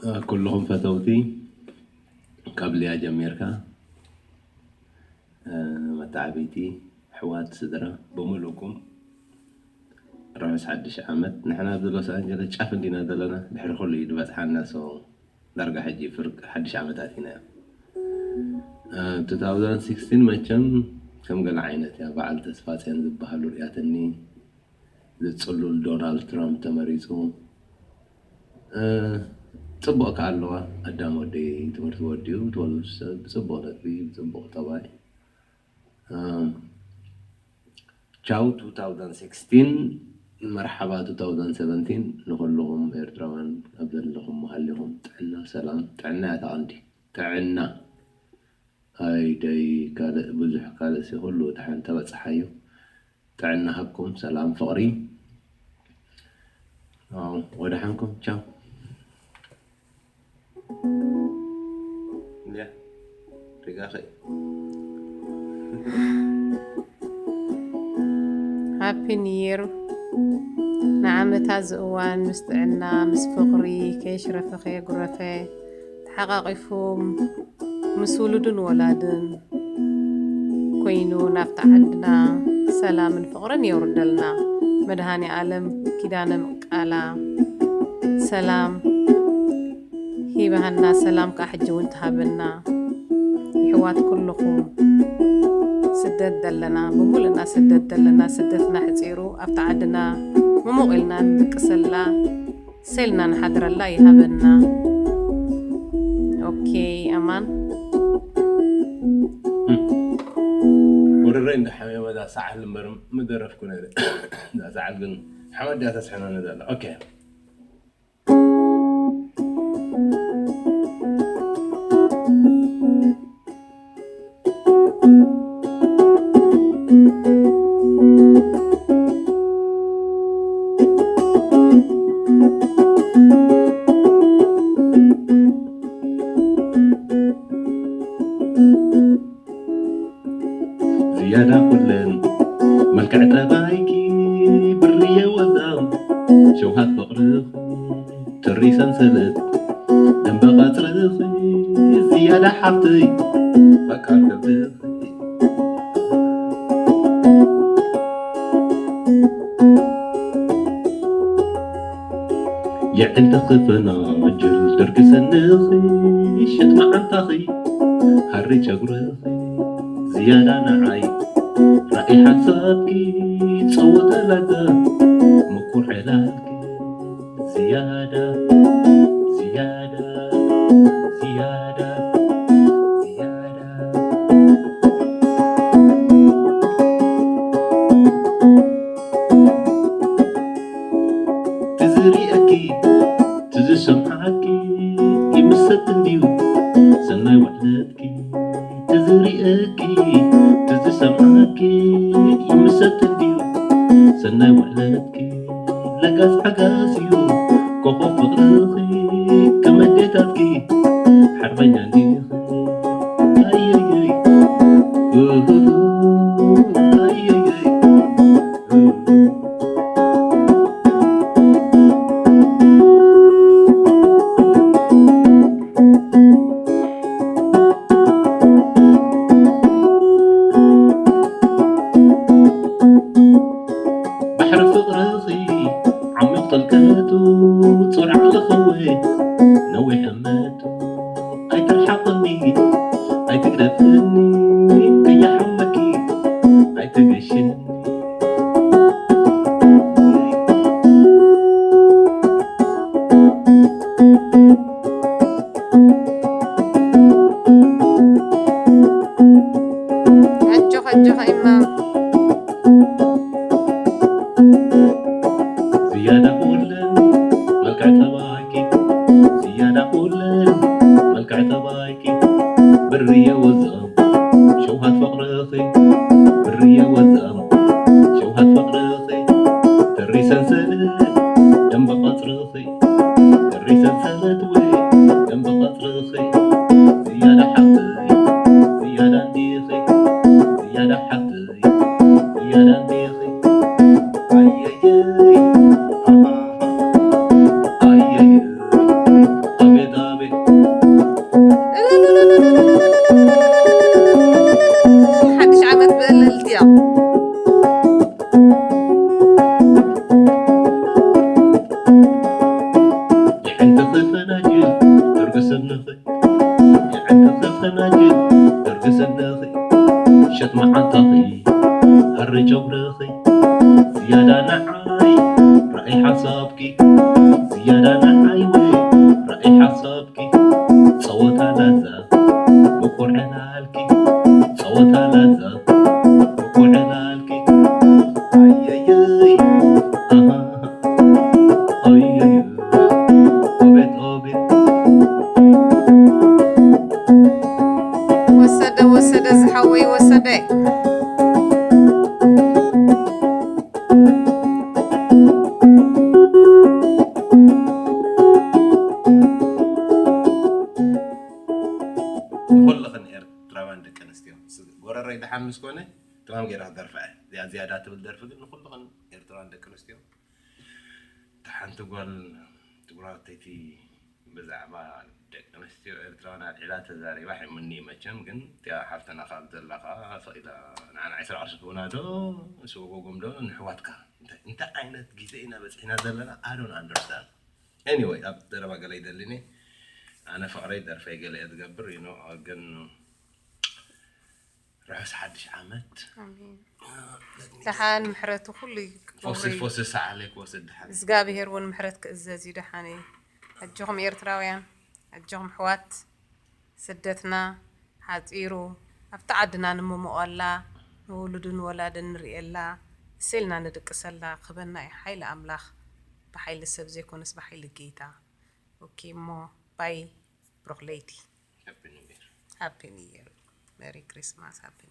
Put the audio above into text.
كلهم فتوتي قبل يا جميركا متعبيتي حوات صدرة بملوكم رئيس حدش عامت نحنا بلوس أنجلس شاف دينا دلنا بحر خلي دبت حنا سو درجة حجي فرق حدش عامت هاتينا 2016 ما كم قال عينت يا بعد تسفات ينذبها لرياتني لتصلوا لدونالد ترامب تمريزو صبوك على قدام ودي تمرت وديو تولس بصبوك في بصبوك طبعا تشاو 2016 مرحبا 2017 نقول لهم إيرتراوان أبدل لهم محلهم تعنا سلام تعنا عندي تعنا هاي داي قال بزح قال سيقولوا تحن تبت صحيو تعنا حقكم سلام فقري ودحنكم تشاو يا رجاخي هابي نير نعم تازقوان مستعنا مسفقري كيش رفقي قرفي تحققفهم مسولدن ولادن كوينو نافت عندنا سلام الفقرن يوردلنا مدهاني عالم كدانا مقالا سلام هيبهنا سلام كحج وانتهابنا يحوات كلكم سدد دلنا بمولنا سدد دلنا سددنا حزيرو أفتعدنا مموقلنا نكسلا سيلنا نحضر الله يهبنا أوكي أمان وررين ده حمي مدى ساعة المرم مدرف كنا ده ساعة قن حمد ده تسحنا ندلا أوكي زيادة كلن ملكع تبايكي برية وزام شوهات فقرخي تري سنسلت دنبقى ترخي زيادة حفتي فكار كبخي يعن تخفنا جل درك سنخي شتم عن تخي هري جغرخي زيادة نعاي رائحة صابكي تصوت لذا مكور حلالكي زيادة زيادة زيادة زيادة تزري أكيد تزي سمعكي يمسك انديو سناي وحدتكي تزري أكيد تزي سمعكي يمسك انديو سناي وحدتكي لقاس حقاسيو كوكو فقرخي كمديتاتكي حربين عندي أي أي أي أي أي بحر فقرخي عمق طلقاته صور على خوي نوي هماته أي تلحقني أي تقرفني أي حمكي أي تقشني حجو إمام زيادة قولن ملكع تبايكي زيادة قولن ملكع تبايكي برية وزام شوهات فقرخي برية وزام شوهات فقرخي تري سنسلت جنب قطرخي تري سنسلت وي جنب قطرخي زيادة حقي زيادة ديخي زيادة حقي زيادة ديخي أي أي أي أي أي أبيت زيادة نعاي رأي حسابك زيادة نعاي رأي حسابك صوت لذة وقرعنا لك صوت لذة وقرعنا لك أي أوبت أوبت وسد زحوي وسد كل خنير تراوان دك نستيو قرر يد حمس كونه تمام غير درفع زيادة بالدرف كل خنير تراوان دك نستيو تحن تقول تيتي بزعما دك نستيو تراوان العلاج الزاري واحد مني مجم كن يا حفتنا خالد اللقاء فإذا أنا عشر عرش كونا دو سوق قوم دو نحواتك انت عينت جيزينا بس هنا دلنا I don't understand anyway أبدر بقى لي دلني أنا فقري درفي قال لي أتقبر أجن رأس حدش عمت آمين دحان محرته كله فوسس عليك وسد حد زقابي هيرون محرتك إزازي دحاني أجهم إيرتراويان أجهم حوات سدتنا حاتيرو أفتعدنا نمو مؤلا نولدن ولادن رئيلا سيلنا ندق سلا قبلنا حيل أملاخ بحيل السبزي كونس بحيل الجيتا أوكي مو باي بروغليتي Happy New Year Happy New Year Merry Christmas Happy